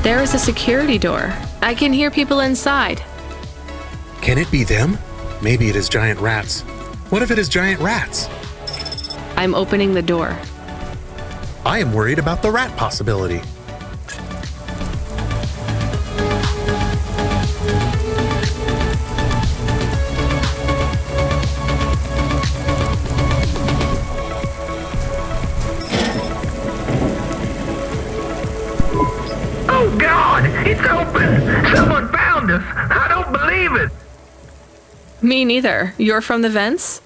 There is a security door. I can hear people inside. Can it be them? Maybe it is giant rats. What if it is giant rats? I'm opening the door. I am worried about the rat possibility. Oh God, it's open! Someone found us! I don't believe it! Me neither. You're from the vents?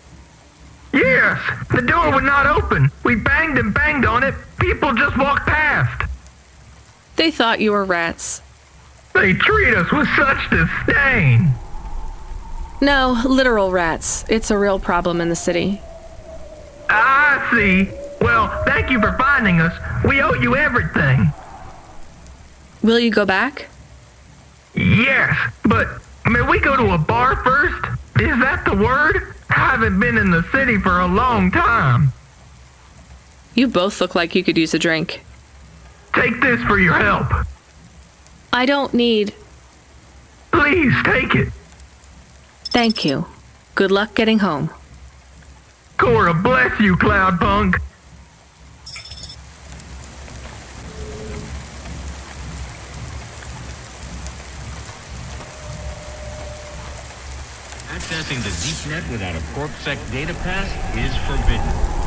Yes, the door would not open. We banged and banged on it. People just walked past. They thought you were rats. They treat us with such disdain. No, literal rats. It's a real problem in the city. I see. Well, thank you for finding us. We owe you everything. Will you go back? Yes, but may we go to a bar first? Is that the word? I haven't been in the city for a long time. You both look like you could use a drink. Take this for your help. I don't need... Please take it. Thank you. Good luck getting home. Cora bless you, Cloudpunk. Accessing the deep net without a CorpSec data pass is forbidden.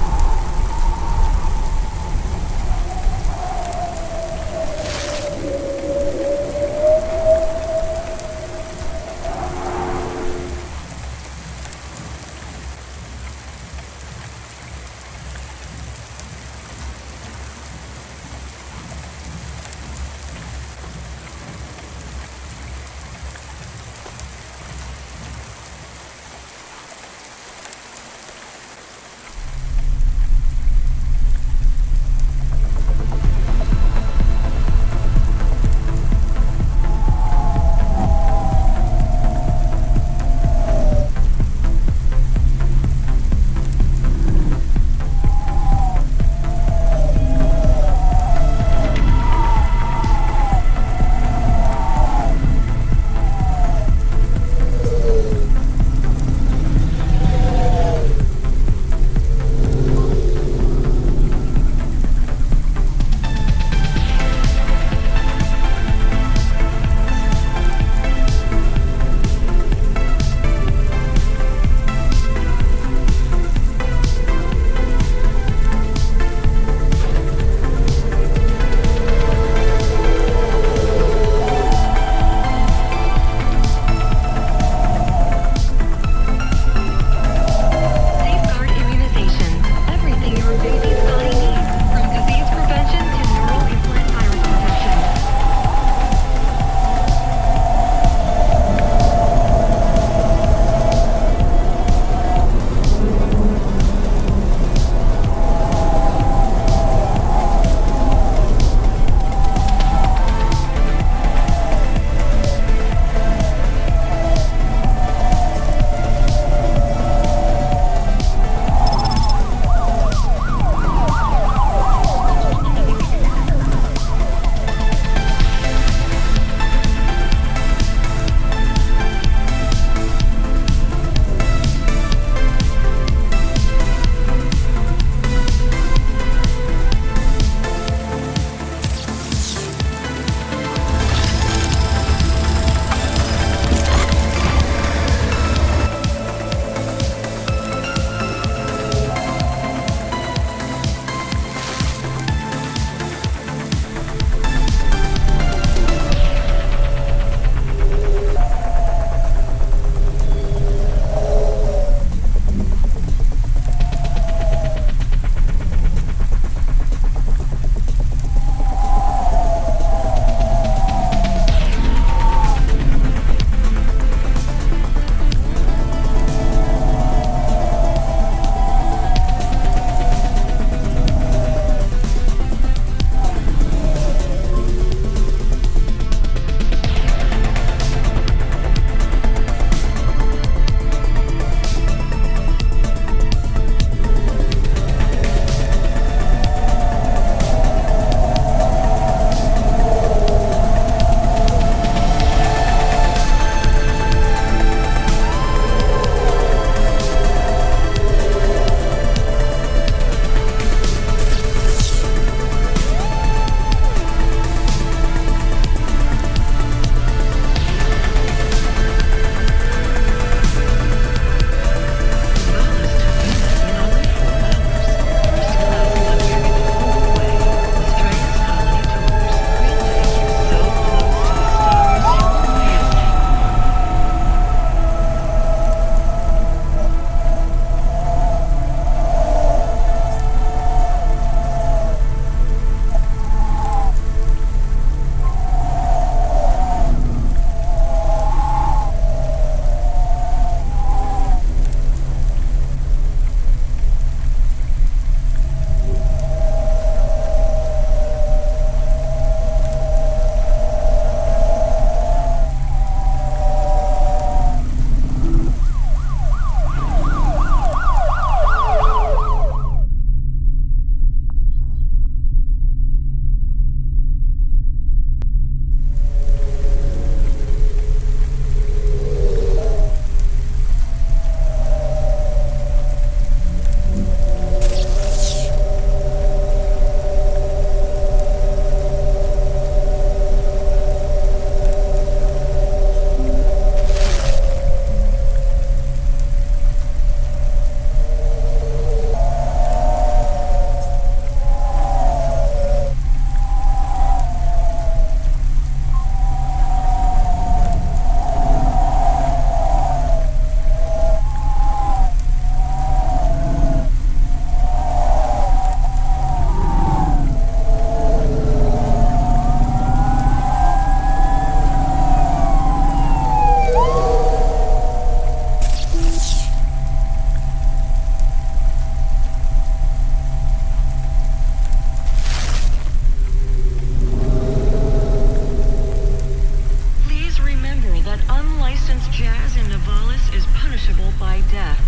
Unlicensed jazz in Navalis is punishable by death.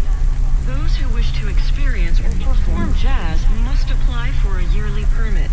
Those who wish to experience or perform jazz must apply for a yearly permit.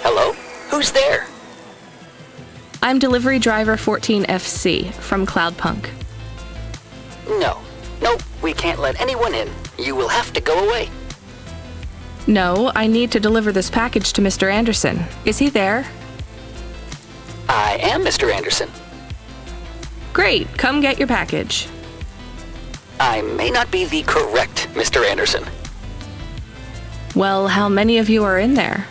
Hello? Who's there? I'm delivery driver 14FC from Cloudpunk. No, we can't let anyone in. You will have to go away. No, I need to deliver this package to Mr. Anderson. Is he there? I am Mr. Anderson. Great, come get your package. I may not be the correct Mr. Anderson. Well, how many of you are in there?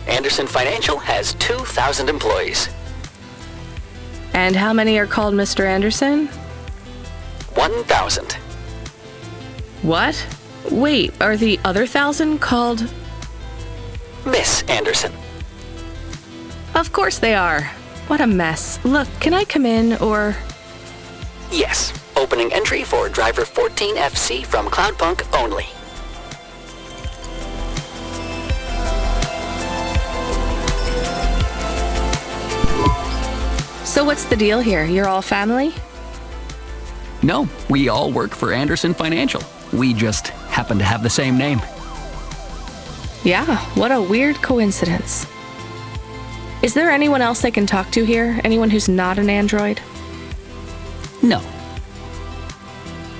Anderson Financial has 2,000 employees. And how many are called Mr. Anderson? 1,000. What? Wait, are the other 1,000 called? Miss Anderson. Of course they are. What a mess. Look, can I come in, or... Yes, opening entry for driver 14FC from Cloudpunk only. So what's the deal here? You're all family? No, we all work for Anderson Financial. We just happen to have the same name. Yeah, what a weird coincidence. Is there anyone else I can talk to here? Anyone who's not an android? No.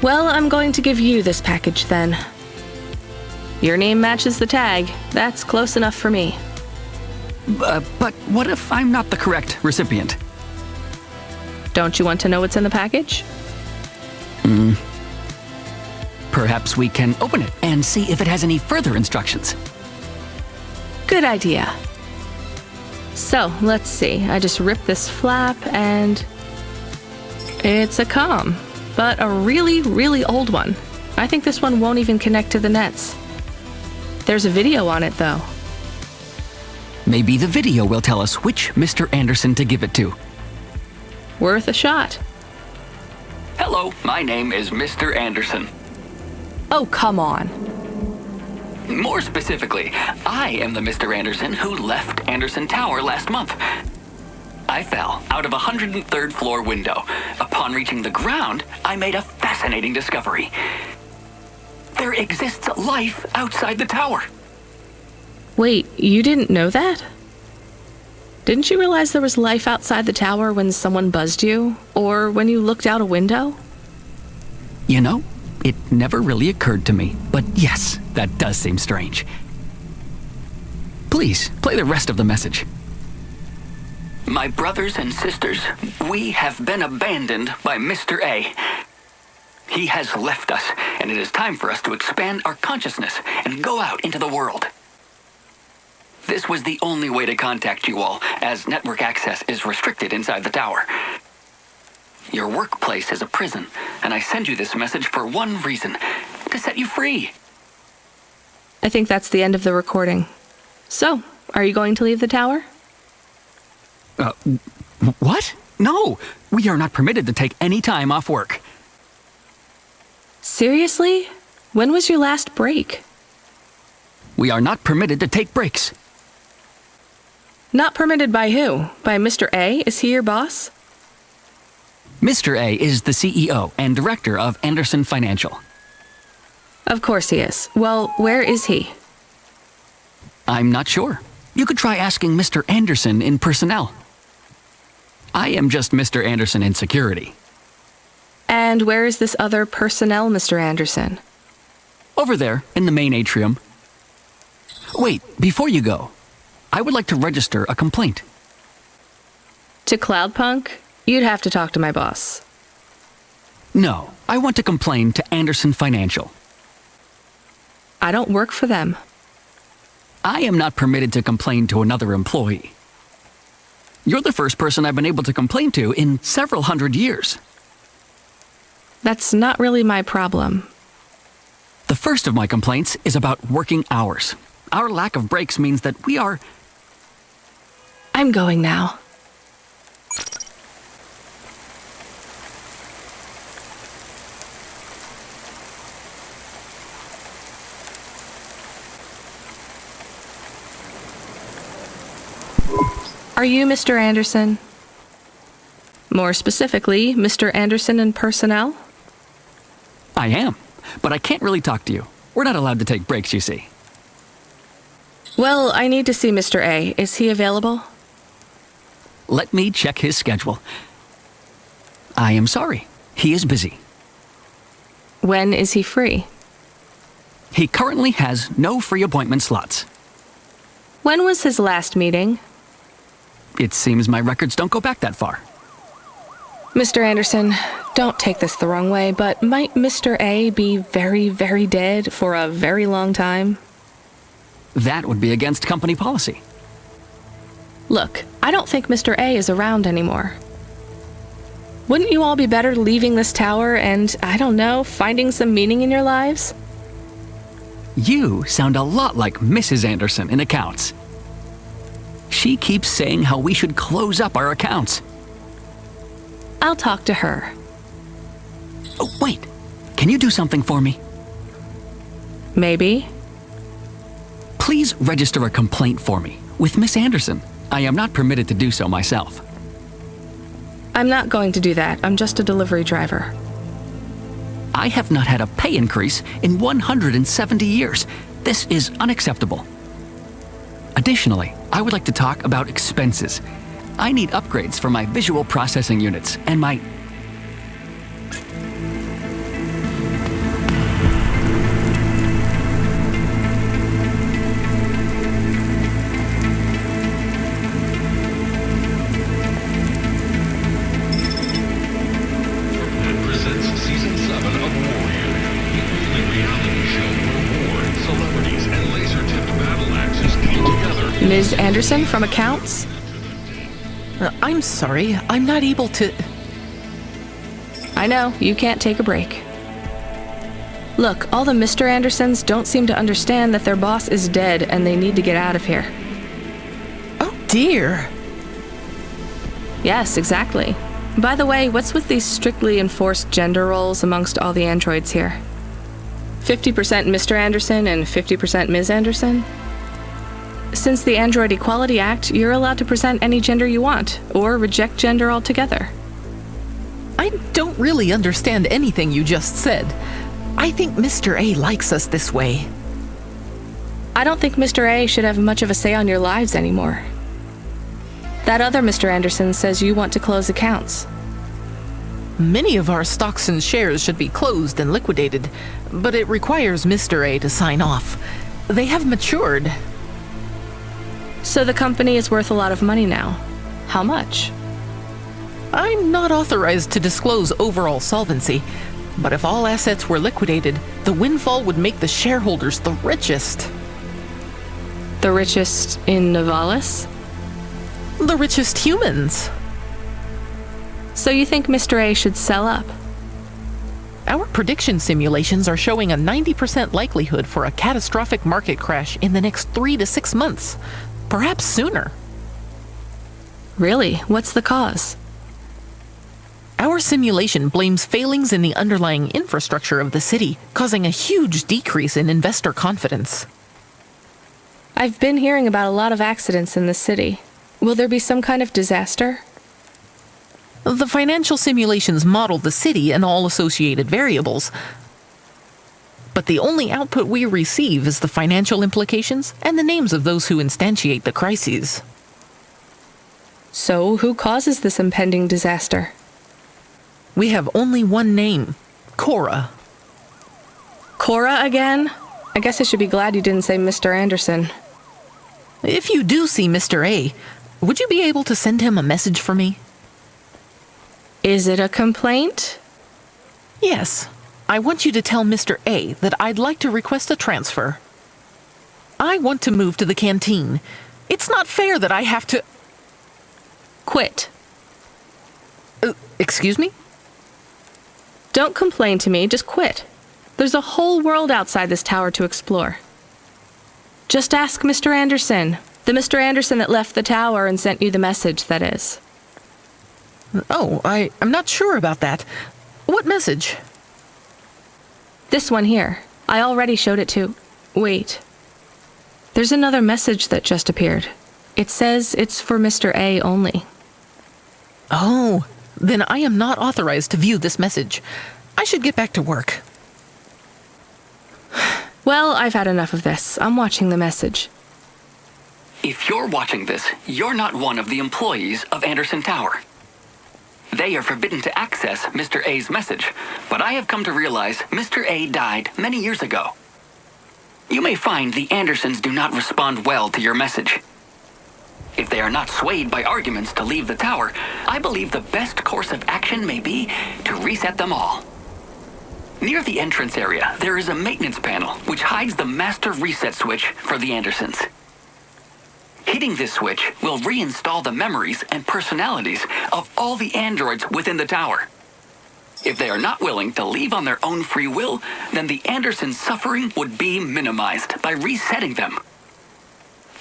Well, I'm going to give you this package then. Your name matches the tag. That's close enough for me. But what if I'm not the correct recipient? Don't you want to know what's in the package? Perhaps we can open it and see if it has any further instructions. Good idea. So, let's see. I just ripped this flap and... it's a comm, but a really, really old one. I think this one won't even connect to the nets. There's a video on it, though. Maybe the video will tell us which Mr. Anderson to give it to. Worth a shot. Hello, my name is Mr. Anderson. Oh, come on. More specifically, I am the Mr. Anderson who left Anderson Tower last month. I fell out of a 103rd floor window. Upon reaching the ground, I made a fascinating discovery. There exists life outside the tower. Wait, you didn't know that? Didn't you realize there was life outside the tower when someone buzzed you? Or when you looked out a window? You know, it never really occurred to me, but yes, that does seem strange. Please, play the rest of the message. My brothers and sisters, we have been abandoned by Mr. A. He has left us, and it is time for us to expand our consciousness and go out into the world. This was the only way to contact you all, as network access is restricted inside the tower. Your workplace is a prison, and I send you this message for one reason, to set you free. I think that's the end of the recording. So, are you going to leave the tower? What? No, we are not permitted to take any time off work. Seriously? When was your last break? We are not permitted to take breaks. Not permitted by who? By Mr. A? Is he your boss? Mr. A is the CEO and director of Anderson Financial. Of course he is. Well, where is he? I'm not sure. You could try asking Mr. Anderson in personnel. I am just Mr. Anderson in security. And where is this other personnel, Mr. Anderson? Over there, in the main atrium. Wait, before you go, I would like to register a complaint. To Cloudpunk? You'd have to talk to my boss. No, I want to complain to Anderson Financial. I don't work for them. I am not permitted to complain to another employee. You're the first person I've been able to complain to in several hundred years. That's not really my problem. The first of my complaints is about working hours. Our lack of breaks means that we are... I'm going now. Are you Mr. Anderson? More specifically, Mr. Anderson in personnel? I am, but I can't really talk to you. We're not allowed to take breaks, you see. Well, I need to see Mr. A. Is he available? Let me check his schedule. I am sorry. He is busy. When is he free? He currently has no free appointment slots. When was his last meeting? It seems my records don't go back that far. Mr. Anderson, don't take this the wrong way, but might Mr. A be very, very dead for a very long time? That would be against company policy. Look, I don't think Mr. A is around anymore. Wouldn't you all be better leaving this tower and, I don't know, finding some meaning in your lives? You sound a lot like Mrs. Anderson in accounts. She keeps saying how we should close up our accounts. I'll talk to her. Oh, wait. Can you do something for me? Maybe. Please register a complaint for me with Miss Anderson. I am not permitted to do so myself. I'm not going to do that. I'm just a delivery driver. I have not had a pay increase in 170 years. This is unacceptable. Additionally, I would like to talk about expenses. I need upgrades for my visual processing units and my... Presents Season 7 of Warrior, the only reality show where war, celebrities, and laser-tipped battle axes came together. Ms. Anderson from accounts? I'm sorry, I'm not able to... I know, you can't take a break. Look, all the Mr. Andersons don't seem to understand that their boss is dead and they need to get out of here. Oh dear. Yes, exactly. By the way, what's with these strictly enforced gender roles amongst all the androids here? 50% Mr. Anderson and 50% Ms. Anderson? Since the Android Equality Act, you're allowed to present any gender you want, or reject gender altogether. I don't really understand anything you just said. I think Mr. A likes us this way. I don't think Mr. A should have much of a say on your lives anymore. That other Mr. Anderson says you want to close accounts. Many of our stocks and shares should be closed and liquidated, but it requires Mr. A to sign off. They have matured. So the company is worth a lot of money now. How much? I'm not authorized to disclose overall solvency, but if all assets were liquidated, the windfall would make the shareholders the richest. The richest in Novalis? The richest humans. So you think Mr. A should sell up? Our prediction simulations are showing a 90% likelihood for a catastrophic market crash in the next 3 to 6 months, perhaps sooner. Really? What's the cause? Our simulation blames failings in the underlying infrastructure of the city, causing a huge decrease in investor confidence. I've been hearing about a lot of accidents in the city. Will there be some kind of disaster? The financial simulations model the city and all associated variables, but the only output we receive is the financial implications and the names of those who instantiate the crises. So who causes this impending disaster? We have only one name, Cora. Cora again? I guess I should be glad you didn't say Mr. Anderson. If you do see Mr. A, would you be able to send him a message for me? Is it a complaint? Yes. I want you to tell Mr. A that I'd like to request a transfer. I want to move to the canteen. It's not fair that I have to... Quit. Excuse me? Don't complain to me, just quit. There's a whole world outside this tower to explore. Just ask Mr. Anderson. The Mr. Anderson that left the tower and sent you the message, that is. Oh, I'm not sure about that. What message? This one here. I already showed it to... Wait. There's another message that just appeared. It says it's for Mr. A only. Oh, then I am not authorized to view this message. I should get back to work. Well, I've had enough of this. I'm watching the message. If you're watching this, you're not one of the employees of Anderson Tower. They are forbidden to access Mr. A's message, but I have come to realize Mr. A died many years ago. You may find the Andersons do not respond well to your message. If they are not swayed by arguments to leave the tower, I believe the best course of action may be to reset them all. Near the entrance area, there is a maintenance panel which hides the master reset switch for the Andersons. Hitting this switch will reinstall the memories and personalities of all the androids within the tower. If they are not willing to leave on their own free will, then the Andersons' suffering would be minimized by resetting them.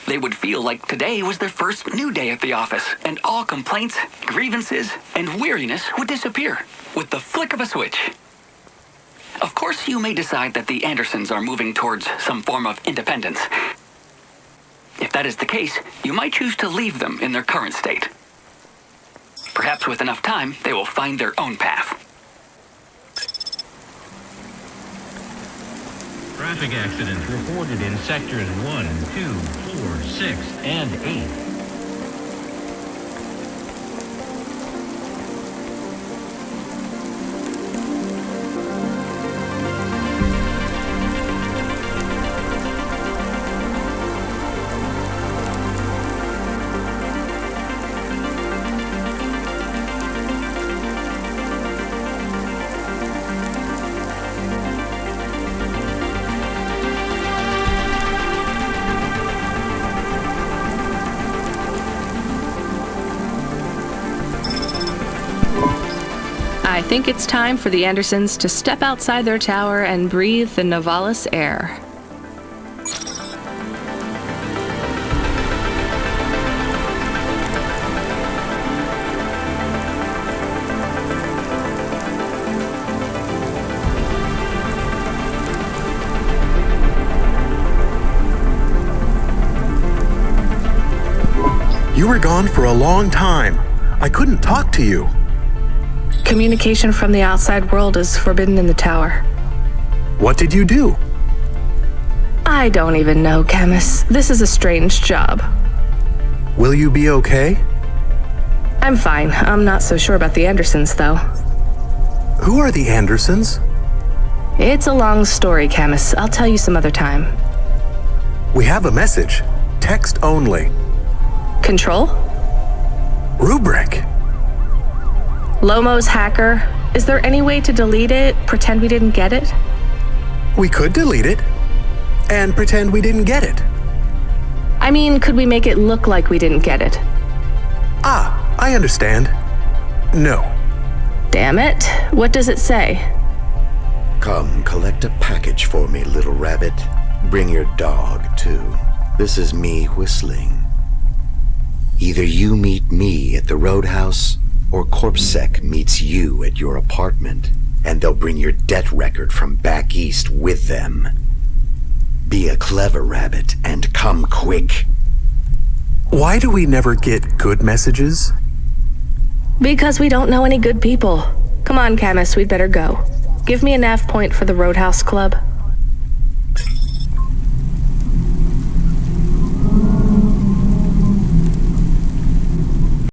They would feel like today was their first new day at the office, and all complaints, grievances, and weariness would disappear with the flick of a switch. Of course, you may decide that the Andersons are moving towards some form of independence. If that is the case, you might choose to leave them in their current state. Perhaps with enough time, they will find their own path. Traffic accidents reported in sectors 1, 2, 4, 6, and 8. I think it's time for the Andersons to step outside their tower and breathe the Novalis air. You were gone for a long time. I couldn't talk to you. Communication from the outside world is forbidden in the tower. What did you do? I don't even know, Camus. This is a strange job. Will you be okay? I'm fine. I'm not so sure about the Andersons, though. Who are the Andersons? It's a long story, Camus. I'll tell you some other time. We have a message. Text only. Control? Rubric. Lomo's hacker. Is there any way to delete it? Pretend we didn't get it? We could delete it and pretend we didn't get it. I mean, could we make it look like we didn't get it? Ah, I understand. No. Damn it. What does it say? Come, collect a package for me, little rabbit. Bring your dog, too. This is me whistling. Either you meet me at the roadhouse, or CorpSec meets you at your apartment, and they'll bring your debt record from back east with them. Be a clever rabbit and come quick. Why do we never get good messages? Because we don't know any good people. Come on, Camus, we'd better go. Give me a nav point for the Roadhouse Club.